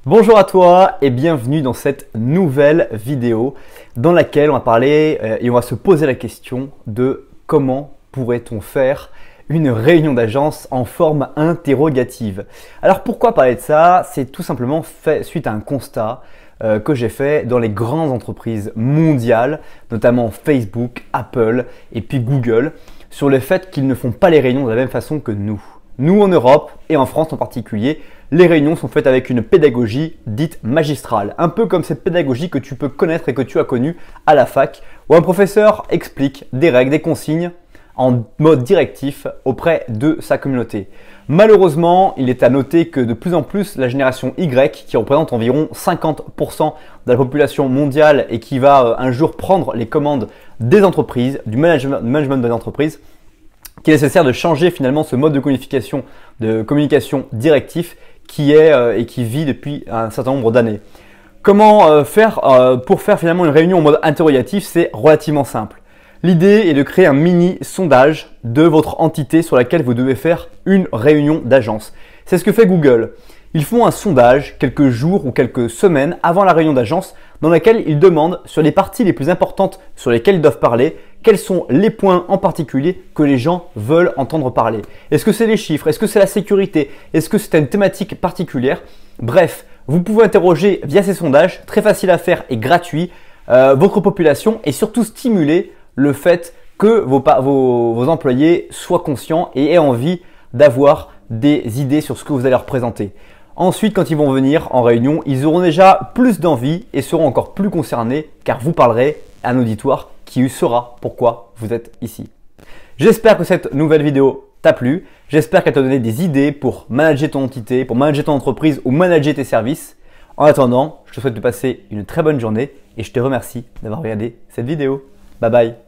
Bonjour à toi et bienvenue dans cette nouvelle vidéo dans laquelle on va parler et on va se poser la question de comment pourrait-on faire une réunion d'agence en forme interrogative. Alors pourquoi parler de ça? C'est tout simplement fait suite à un constat que j'ai fait dans les grandes entreprises mondiales, notamment Facebook, Apple et puis Google, sur le fait qu'ils ne font pas les réunions de la même façon que nous. Nous en Europe et en France en particulier, les réunions sont faites avec une pédagogie dite magistrale, un peu comme cette pédagogie que tu peux connaître et que tu as connue à la fac, où un professeur explique des règles, des consignes en mode directif auprès de sa communauté. Malheureusement, il est à noter que de plus en plus, la génération Y, qui représente environ 50% de la population mondiale et qui va un jour prendre les commandes des entreprises, du management des entreprises, qu'il est nécessaire de changer finalement ce mode de communication directif qui est et qui vit depuis un certain nombre d'années. Comment faire pour faire finalement une réunion en mode interrogatif? C'est relativement simple. L'idée est de créer un mini sondage de votre entité sur laquelle vous devez faire une réunion d'agence. C'est ce que fait Google. Ils font un sondage quelques jours ou quelques semaines avant la réunion d'agence dans laquelle ils demandent sur les parties les plus importantes sur lesquelles ils doivent parler, quels sont les points en particulier que les gens veulent entendre parler. Est-ce que c'est les chiffres? Est-ce que c'est la sécurité? Est-ce que c'est une thématique particulière? Bref, vous pouvez interroger via ces sondages, très facile à faire et gratuit, votre population et surtout stimuler le fait que vos employés soient conscients et aient envie d'avoir des idées sur ce que vous allez leur présenter. Ensuite, quand ils vont venir en réunion, ils auront déjà plus d'envie et seront encore plus concernés car vous parlerez à un auditoire qui saura pourquoi vous êtes ici. J'espère que cette nouvelle vidéo t'a plu. J'espère qu'elle t'a donné des idées pour manager ton entité, pour manager ton entreprise ou manager tes services. En attendant, je te souhaite de passer une très bonne journée et je te remercie d'avoir regardé cette vidéo. Bye bye.